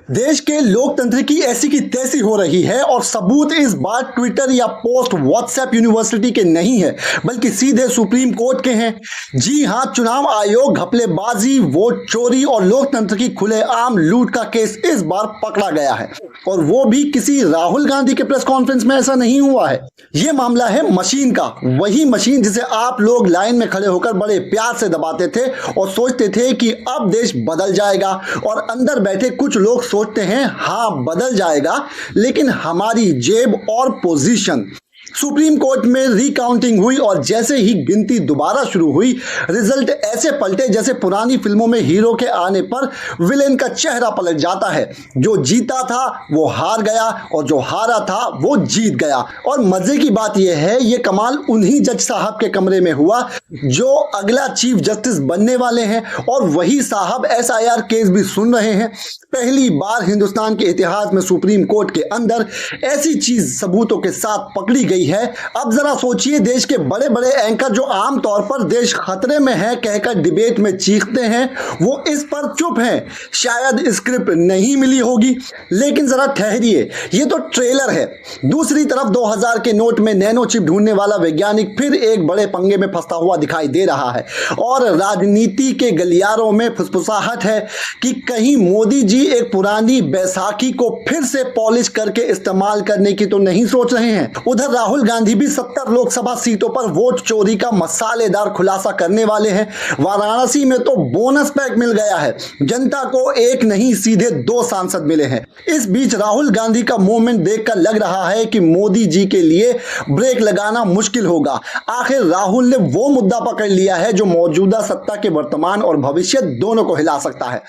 देश के लोकतंत्र की ऐसी की तैसी हो रही है और सबूत इस बार ट्विटर या पोस्ट व्हाट्सएप यूनिवर्सिटी के नहीं है बल्कि सीधे सुप्रीम कोर्ट के हैं। जी हां, चुनाव आयोग घपलेबाजी, वोट चोरी और लोकतंत्र की खुलेआम लूट का केस इस बार पकड़ा गया है और वो भी किसी राहुल गांधी के प्रेस कॉन्फ्रेंस में ऐसा नहीं हुआ है। ये मामला है मशीन का, वही मशीन जिसे आप लोग लाइन में खड़े होकर बड़े प्यार से दबाते थे और सोचते थे कि अब देश बदल जाएगा और अंदर बैठे कुछ लोग सोचते हैं हाँ बदल जाएगा, लेकिन हमारी जेब और पोजीशन। सुप्रीम कोर्ट में रिकाउंटिंग हुई और जैसे ही गिनती दोबारा शुरू हुई, रिजल्ट ऐसे पलटे जैसे पुरानी फिल्मों में हीरो के आने पर विलेन का चेहरा पलट जाता है। जो जीता था वो हार गया और जो हारा था वो जीत गया। और मजे की बात यह है, ये कमाल उन्हीं जज साहब के कमरे में हुआ जो अगला चीफ जस्टिस बनने वाले हैं और वही साहब एसआईआर केस भी सुन रहे हैं। पहली बार हिंदुस्तान के इतिहास में सुप्रीम कोर्ट के अंदर ऐसी चीज सबूतों के साथ पकड़ी गई है। अब जरा सोचिए, देश के बड़े बड़े एंकर जो आमतौर पर देश खतरे में है कहकर डिबेट में चीखते हैं, वो इस पर चुप हैं। शायद स्क्रिप्ट नहीं मिली होगी, लेकिन जरा ठहरिए, ये तो ट्रेलर है। दूसरी तरफ 2000 के नोट में नैनो चिप ढूंढने वाला वैज्ञानिक फिर एक बड़े पंगे में फंसा हुआ दिखाई दे रहा है और राजनीति के गलियारों में फुसफुसाहट है कि कहीं मोदी जी एक पुरानी बैसाखी को फिर से पॉलिश करके इस्तेमाल करने की तो नहीं सोच रहे हैं। उधर राहुल गांधी भी 70 लोकसभा सीटों पर वोट चोरी का मसालेदार खुलासा करने वाले हैं। वाराणसी में तो बोनस पैक मिल गया है, जनता को एक नहीं सीधे 2 सांसद मिले हैं। इस बीच राहुल गांधी का मूवमेंट देखकर लग रहा है कि मोदी जी के लिए ब्रेक लगाना मुश्किल होगा। आखिर राहुल ने वो मुद्दा पकड़ लिया है जो मौजूदा सत्ता के वर्तमान और भविष्य दोनों को हिला सकता है।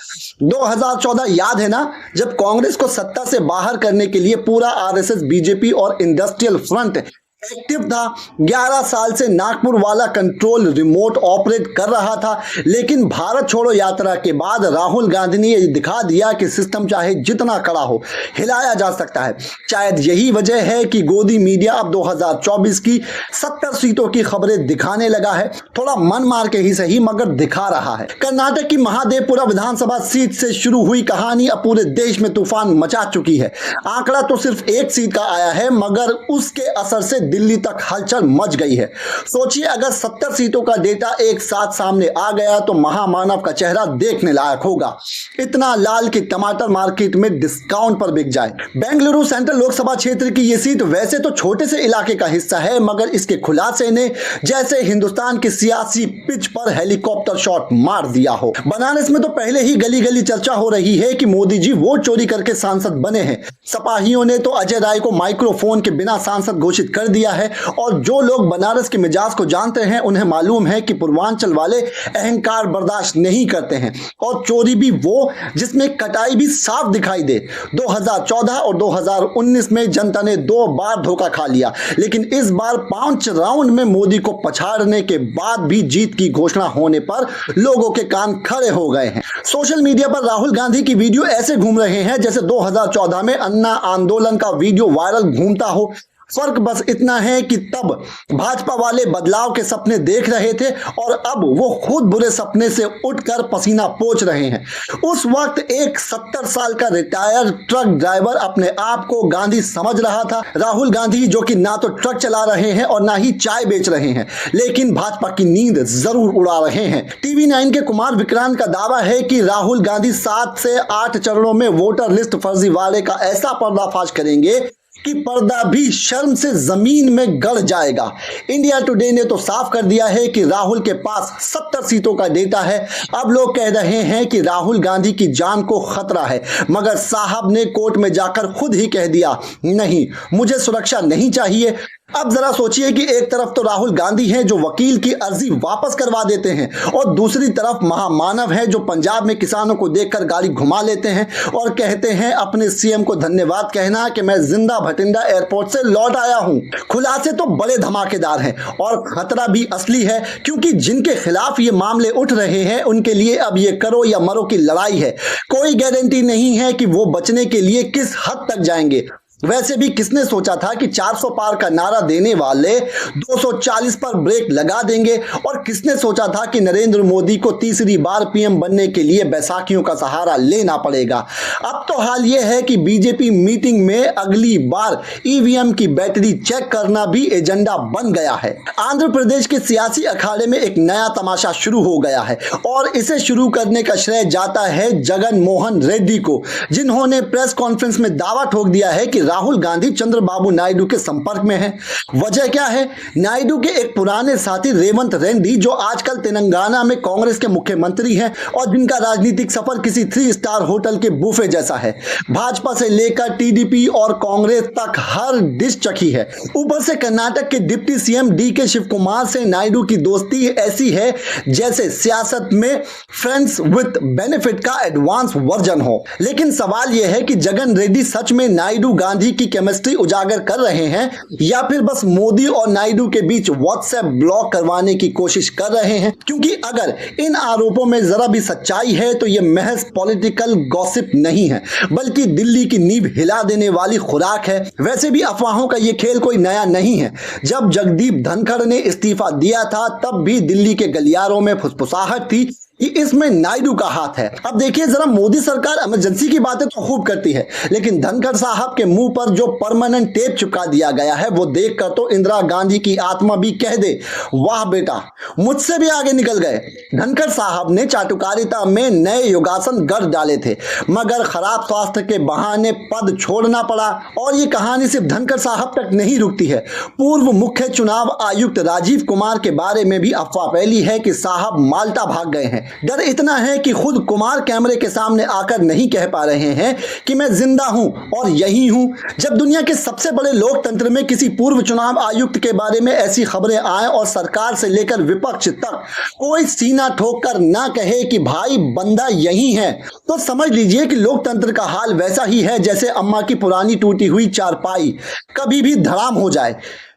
2014 याद है ना, जब कांग्रेस को सत्ता से बाहर करने के लिए पूरा आरएसएस, बीजेपी और इंडस्ट्रियल फ्रंट एक्टिव था। 11 साल से नागपुर वाला कंट्रोल रिमोट ऑपरेट कर रहा था, लेकिन भारत छोड़ो यात्रा के बाद राहुल गांधी ने यह दिखा दिया कि सिस्टम चाहे जितना कड़ा हो, हिलाया जा सकता है। शायद यही वजह है कि गोदी मीडिया अब 2024 की 70 सीटों की खबरें दिखाने लगा है। थोड़ा मन मार के ही सही, मगर दिखा रहा है। कर्नाटक की महादेवपुरा विधानसभा सीट से शुरू हुई कहानी अब पूरे देश में तूफान मचा चुकी है। आंकड़ा तो सिर्फ एक सीट का आया है, मगर उसके असर से दिल्ली तक हलचल मच गई है। सोचिए, अगर 70 सीटों का डेटा एक साथ सामने आ गया तो महामानव का चेहरा देखने लायक होगा। इतना लाल कि टमाटर मार्केट में डिस्काउंट पर बिक जाए। बेंगलुरु सेंट्रल लोकसभा क्षेत्र की यह सीट वैसे तो छोटे से इलाके का हिस्सा है, मगर इसके खुलासे ने जैसे हिंदुस्तान के सियासी पिच पर हेलीकॉप्टर शॉट मार दिया हो। बनारस में तो पहले ही गली गली चर्चा हो रही है कि मोदी जी वोट चोरी करके सांसद बने हैं। सपाहियों ने तो अजय राय को माइक्रोफोन के बिना सांसद घोषित कर दिया है और जो लोग बनारस के मिजाज को जानते हैं उन्हें मालूम है कि पूर्वांचल वाले अहंकार बर्दाश्त नहीं करते हैं और चोरी भी वो जिसमें कटाई भी साफ दिखाई दे। 2014 और 2019 में जनता ने 2 बार धोखा खा लिया, लेकिन इस बार 5 राउंड में मोदी को पछाड़ने के बाद भी जीत की घोषणा होने पर लोगों के कान खड़े हो गए हैं। सोशल मीडिया पर राहुल गांधी की वीडियो ऐसे घूम रहे हैं जैसे 2014 में अन्ना आंदोलन का वीडियो वायरल घूमता हो। फर्क बस इतना है कि तब भाजपा वाले बदलाव के सपने देख रहे थे और अब वो खुद बुरे सपने से उठकर पसीना पोंछ रहे हैं। उस वक्त एक 70 साल का रिटायर्ड ट्रक ड्राइवर अपने आप को गांधी समझ रहा था। राहुल गांधी जो कि ना तो ट्रक चला रहे हैं और ना ही चाय बेच रहे हैं, लेकिन भाजपा की नींद जरूर उड़ा रहे हैं। टीवी 9 के कुमार विक्रांत का दावा है कि राहुल गांधी 7 से 8 चरणों में वोटर लिस्ट फर्जीवाड़े का ऐसा पर्दाफाश करेंगे कि पर्दा भी शर्म से जमीन में गड़ जाएगा। इंडिया टुडे ने तो साफ कर दिया है कि राहुल के पास 70 सीटों का डेटा है। अब लोग कह रहे हैं कि राहुल गांधी की जान को खतरा है, मगर साहब ने कोर्ट में जाकर खुद ही कह दिया, नहीं, मुझे सुरक्षा नहीं चाहिए। अब जरा सोचिए कि एक तरफ तो राहुल गांधी हैं जो वकील की अर्जी वापस करवा देते हैं और दूसरी तरफ महामानव हैं जो पंजाब में किसानों को देखकर गाड़ी घुमा लेते हैं और कहते हैं अपने सीएम को धन्यवाद कहना कि मैं जिंदा भटिंडा एयरपोर्ट से लौट आया हूं। खुलासे तो बड़े धमाकेदार हैं और खतरा भी असली है, क्योंकि जिनके खिलाफ ये मामले उठ रहे हैं उनके लिए अब ये करो या मरो की लड़ाई है। कोई गारंटी नहीं है कि वो बचने के लिए किस हद तक जाएंगे। वैसे भी किसने सोचा था कि 400 पार का नारा देने वाले 240 पर ब्रेक लगा देंगे, और किसने सोचा था कि नरेंद्र मोदी को तीसरी बार पीएम बनने के लिए बैसाखियों का सहारा लेना पड़ेगा। अब तो हाल यह है कि बीजेपी मीटिंग में अगली बार ईवीएम की बैटरी चेक करना भी एजेंडा बन गया है। आंध्र प्रदेश के सियासी अखाड़े में एक नया तमाशा शुरू हो गया है, और इसे शुरू करने का श्रेय जाता है जगन मोहन रेड्डी को, जिन्होंने प्रेस कॉन्फ्रेंस में दावा ठोक दिया है कि राहुल गांधी चंद्रबाबू नायडू के संपर्क में हैं। वजह क्या है? नायडू के एक पुराने साथी रेवंत रेड्डी, जो आजकल तेलंगाना में कांग्रेस के मुख्यमंत्री हैं और जिनका राजनीतिक सफर किसी 3 स्टार होटल के बुफे जैसा है। भाजपा से लेकर टीडीपी और कांग्रेस तक हर डिश चखी है। ऊपर से कर्नाटक के deputy CM DK Shivakumar से नायडू की दोस्ती ऐसी है जैसे सियासत में फ्रेंड्स विद बेनिफिट का एडवांस वर्जन हो। लेकिन सवाल यह है कि जगन रेड्डी सच में नायडू गांधी की केमिस्ट्री उजागर कर रहे हैं, या फिर बस मोदी और नायडू के बीच व्हाट्सएप ब्लॉक करवाने की कोशिश कर रहे हैं? क्योंकि अगर इन आरोपों में जरा भी सच्चाई है तो यह महज पॉलिटिकल गॉसिप नहीं है, बल्कि दिल्ली की नींव हिला देने वाली खुराक है। वैसे भी अफवाहों का यह खेल कोई नया नहीं है। जब जगदीप धनखड़ ने इस्तीफा दिया था तब भी दिल्ली के गलियारों में फुसफुसाहट थी कि इसमें नायडू का हाथ है। अब देखिए जरा, मोदी सरकार इमरजेंसी की बातें तो खूब करती है, लेकिन धनखड़ साहब के मुंह पर जो परमानेंट टेप चिपका दिया गया है वो देखकर तो इंदिरा गांधी की आत्मा भी कह दे, वाह बेटा मुझसे भी आगे निकल गए। धनखड़ साहब ने चाटुकारिता में नए योगासन गढ़ डाले थे, मगर खराब स्वास्थ्य के बहाने पद छोड़ना पड़ा। और ये कहानी सिर्फ धनखड़ साहब तक नहीं रुकती है। पूर्व मुख्य चुनाव आयुक्त राजीव कुमार के बारे में भी अफवाह फैली है कि साहब माल्टा भाग गए हैं। डर इतना है कि खुद कुमार कैमरे के सामने आकर नहीं कह पा रहे हैं कि मैं जिंदा हूं और यही हूं। जब दुनिया के सबसे बड़े लोकतंत्र में किसी पूर्व चुनाव आयुक्त के बारे में ऐसी खबरें आए और सरकार से लेकर विपक्ष तक कोई सीना ठोक कर ना कहे कि भाई बंदा यही है, तो समझ लीजिए कि लोकतंत्र का हाल वैसा ही है जैसे अम्मा की पुरानी टूटी हुई चारपाई, कभी भी धड़ाम हो जाए।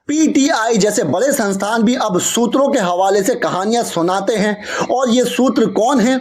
पीटीआई जैसे बड़े संस्थान भी अब सूत्रों के हवाले से कहानियां सुनाते हैं, और ये सूत्र कौन है?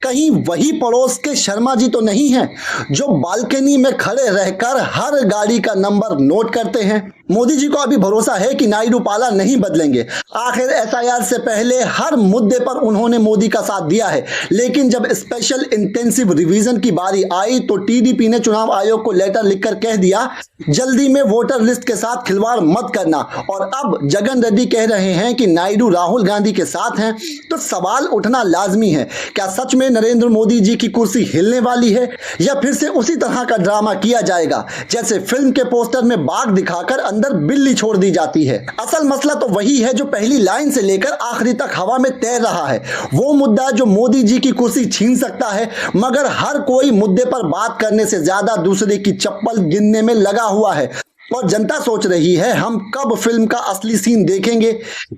कहीं वही पड़ोस के शर्मा जी तो नहीं हैं जो बालकनी में खड़े रहकर हर गाड़ी का नंबर नोट करते हैं? मोदी जी को अभी भरोसा है कि नायडू पाला नहीं बदलेंगे। आखिर एसआईआर से पहले हर मुद्दे पर उन्होंने मोदी का साथ दिया है, लेकिन जब स्पेशल इंटेंसिव रिवीजन की बारी आई तो टीडीपी ने चुनाव आयोग को लेटर लिखकर कह दिया जल्दी में वोटर लिस्ट के साथ खिलवाड़ मत करना। और अब जगन रेड्डी कह रहे हैं कि नायडू राहुल गांधी के साथ हैं, तो सवाल उठना लाजमी है, क्या सच में नरेंद्र मोदी जी की कुर्सी हिलने वाली है, या फिर से उसी तरह का ड्रामा किया जाएगा जैसे फिल्म के पोस्टर में बाघ दिखाकर अंदर बिल्ली छोड़ दी जाती है? असल मसला तो वही है जो पहली लाइन से लेकर आखिरी तक हवा में तैर रहा है। वो मुद्दा जो मोदी जी की कुर्सी छीन सकता है, मगर हर कोई मुद्दे पर बात करने से ज्यादा दूसरे की चप्पल गिनने में लगा हुआ है। और जनता सोच रही है हम कब फिल्म का असली सीन देखेंगे,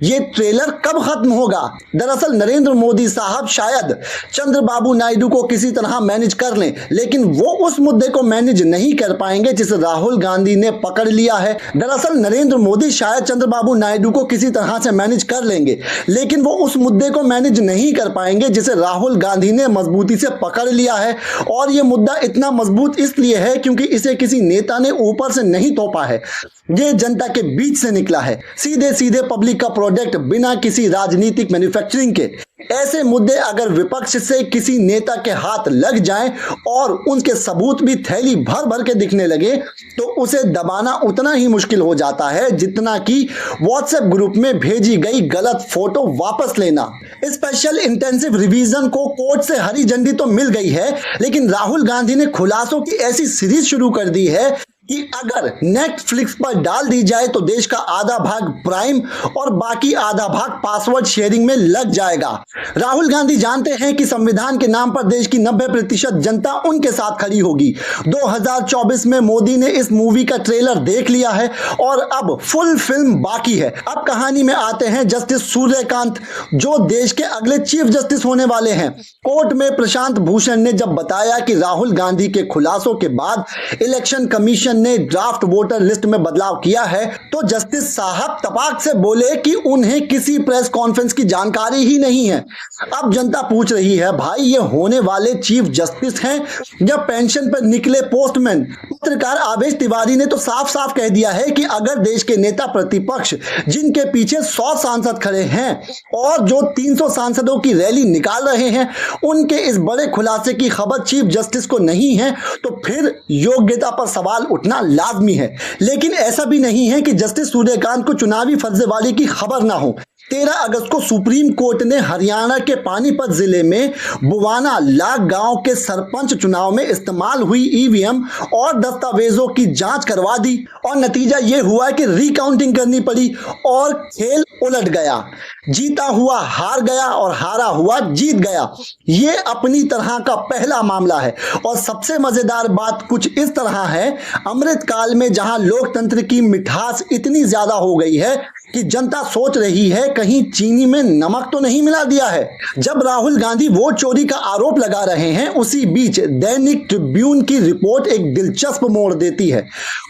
ये ट्रेलर कब खत्म होगा। दरअसल नरेंद्र मोदी साहब शायद चंद्रबाबू नायडू को किसी तरह मैनेज कर लें, लेकिन वो उस मुद्दे को मैनेज नहीं कर पाएंगे जिसे राहुल गांधी ने पकड़ लिया है। दरअसल नरेंद्र मोदी शायद चंद्रबाबू नायडू को किसी तरह से मैनेज कर लेंगे, लेकिन वो उस मुद्दे को मैनेज नहीं कर पाएंगे जिसे राहुल गांधी ने मजबूती से पकड़ लिया है। और ये मुद्दा इतना मजबूत इसलिए है क्योंकि इसे किसी नेता ने ऊपर से नहीं तोपा है, ये जनता के बीच से निकला है, सीधे सीधे पब्लिक का प्रोडक्ट, बिना किसी राजनीतिक मैन्युफैक्चरिंग के। ऐसे मुद्दे अगर विपक्ष से किसी नेता के हाथ लग जाएं और उनके सबूत भी थैली भर भर के दिखने लगे तो उसे दबाना उतना ही मुश्किल हो जाता है जितना कि व्हाट्सएप ग्रुप में भेजी गई गलत फोटो वापस लेना। स्पेशल इंटेंसिव रिवीजन को कोर्ट से हरी झंडी तो मिल गई है, लेकिन राहुल गांधी ने खुलासों की ऐसी सीरीज शुरू कर दी है कि अगर नेटफ्लिक्स पर डाल दी जाए तो देश का आधा भाग प्राइम और बाकी आधा भाग पासवर्ड शेयरिंग में लग जाएगा। राहुल गांधी जानते हैं कि संविधान के नाम पर देश की 90% जनता उनके साथ खड़ी होगी। 2024 में मोदी ने इस मूवी का ट्रेलर देख लिया है और अब फुल फिल्म बाकी है। अब कहानी में आते हैं जस्टिस सूर्यकांत, जो देश के अगले चीफ जस्टिस होने वाले हैं। कोर्ट में प्रशांत भूषण ने जब बताया कि राहुल गांधी के खुलासों के बाद इलेक्शन कमीशन ने ड्राफ्ट वोटर लिस्ट में बदलाव किया है तो जस्टिस साहब तपाक से बोले कि उन्हें किसी प्रेस कॉन्फ्रेंस की जानकारी ही नहीं है। अब जनता पूछ रही है, भाई ये होने वाले चीफ जस्टिस हैं या पेंशन पर निकले पोस्टमैन? पत्रकार आवेश तिवारी ने तो साफ साफ कह दिया है कि अगर देश के नेता प्रतिपक्ष जिनके पीछे 100 सांसद खड़े हैं और जो 300 सांसदों की रैली निकाल रहे हैं, उनके इस बड़े खुलासे की खबर चीफ जस्टिस को नहीं है तो फिर योग्यता पर सवाल उठना लाजमी है। लेकिन ऐसा भी नहीं है कि जस्टिस सूर्यकांत को चुनावी फर्जीवाड़े की खबर ना हो। 13 अगस्त को सुप्रीम कोर्ट ने हरियाणा के पानीपत जिले में बुवाना लाग गांव के सरपंच चुनाव में इस्तेमाल हुई ईवीएम और दस्तावेजों की जांच करवा दी और नतीजा यह हुआ कि रिकाउंटिंग करनी पड़ी और खेल उलट गया। जीता हुआ हार गया और हारा हुआ जीत गया। ये अपनी तरह का पहला मामला है और सबसे मजेदार बात कुछ इस तरह है, अमृतकाल में जहां लोकतंत्र की मिठास इतनी ज्यादा हो गई है कि जनता सोच रही है कहीं चीनी में नमक तो नहीं मिला दिया है। जब राहुल गांधी वोट चोरी का आरोप लगा रहे हैं, उसी बीच दैनिक ट्रिब्यून की रिपोर्ट एक दिलचस्प मोड़ देती है।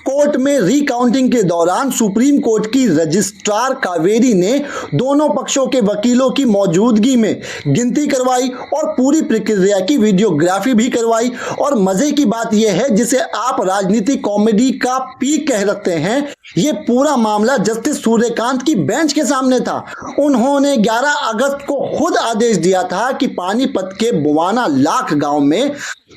कोर्ट में रिकाउंटिंग के दौरान सुप्रीम कोर्ट की रजिस्ट्रार कावेरी ने दोनों पक्षों के वकीलों की मौजूदगी में गिनती करवाई और पूरी प्रक्रिया की वीडियोग्राफी भी करवाई। और मजे की बात यह है, जिसे आप राजनीतिक कॉमेडी का पीक कह सकते हैं, ये पूरा मामला जस्टिस सूर्यकांत की बेंच के सामने था। उन्होंने 11 अगस्त को खुद आदेश दिया था कि पानीपत के बुवाना लाख गांव में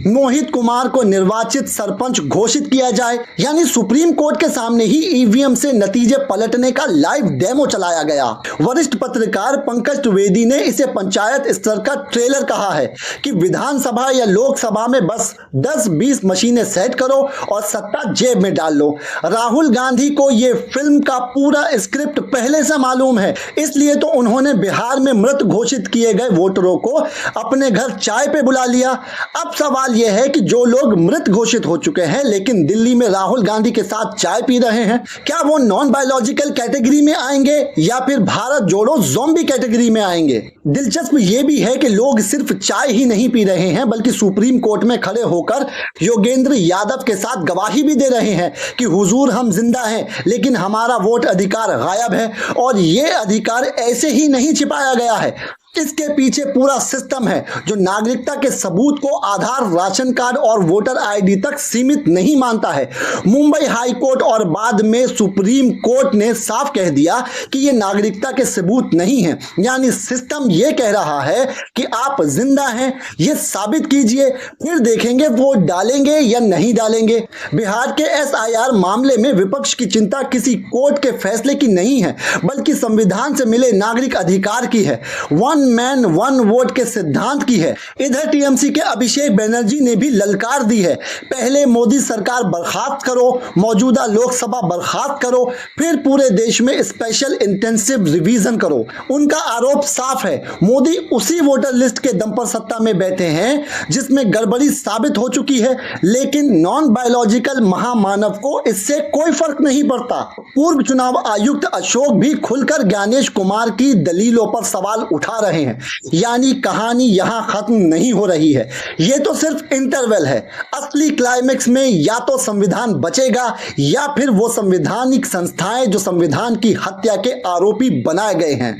मोहित कुमार को निर्वाचित सरपंच घोषित किया जाए। यानी सुप्रीम कोर्ट के सामने ही ईवीएम से नतीजे पलटने का लाइव डेमो चलाया गया। वरिष्ठ पत्रकार पंकज द्विवेदी ने इसे पंचायत स्तर का ट्रेलर कहा है कि विधानसभा या लोकसभा में बस 10-20 मशीनें सेट करो और सत्ता जेब में डाल लो। राहुल गांधी को यह फिल्म का पूरा स्क्रिप्ट पहले से मालूम है, इसलिए तो उन्होंने बिहार में मृत घोषित किए गए वोटरों को अपने घर चाय पे बुला लिया। अब सवाल यह है कि जो लोग मृत घोषित हो चुके हैं लेकिन दिल्ली में राहुल गांधी के साथ चाय पी रहे हैं, क्या वो नॉन बायोलॉजिकल कैटेगरी में आएंगे या फिर भारत जोड़ो ज़ॉम्बी कैटेगरी में आएंगे? दिलचस्प यह भी है कि लोग सिर्फ चाय ही नहीं पी रहे हैं बल्कि सुप्रीम कोर्ट में खड़े होकर योगेंद्र यादव के साथ गवाही भी दे रहे हैं कि हुजूर हम जिंदा हैं लेकिन हमारा वोट अधिकार गायब है। और ये अधिकार ऐसे ही नहीं छिपाया गया है, इसके पीछे पूरा सिस्टम है जो नागरिकता के सबूत को आधार, राशन कार्ड और वोटर आईडी तक सीमित नहीं मानता है। मुंबई हाई कोर्ट और बाद में सुप्रीम कोर्ट ने साफ कह दिया कि ये नागरिकता के सबूत नहीं है। यानी सिस्टम ये कह रहा है कि आप जिंदा हैं, ये साबित कीजिए, फिर देखेंगे वोट डालेंगे या नहीं डालेंगे। बिहार के एसआईआर मामले में विपक्ष की चिंता किसी कोर्ट के फैसले की नहीं है बल्कि संविधान से मिले नागरिक अधिकार की है, वन मैन वन वोट के सिद्धांत की है। इधर टीएमसी के अभिषेक बनर्जी ने भी ललकार दी है, पहले मोदी सरकार बर्खास्त करो, मौजूदा लोकसभा बर्खास्त करो, फिर पूरे देश में स्पेशल इंटेंसिव रिवीजन करो। उनका आरोप साफ है, मोदी उसी वोटर लिस्ट के दम पर सत्ता में बैठे हैं जिसमें गड़बड़ी साबित हो चुकी है, लेकिन नॉन बायोलॉजिकल महामानव को इससे कोई फर्क नहीं पड़ता। पूर्व चुनाव आयुक्त अशोक भी खुलकर ज्ञानेश कुमार की दलीलों पर सवाल उठा रहे हैं। यानी कहानी यहां खत्म नहीं हो रही है, यह तो सिर्फ इंटरवल है। असली क्लाइमेक्स में या तो संविधान बचेगा या फिर वो संवैधानिक संस्थाएं जो संविधान की हत्या के आरोपी बनाए गए हैं।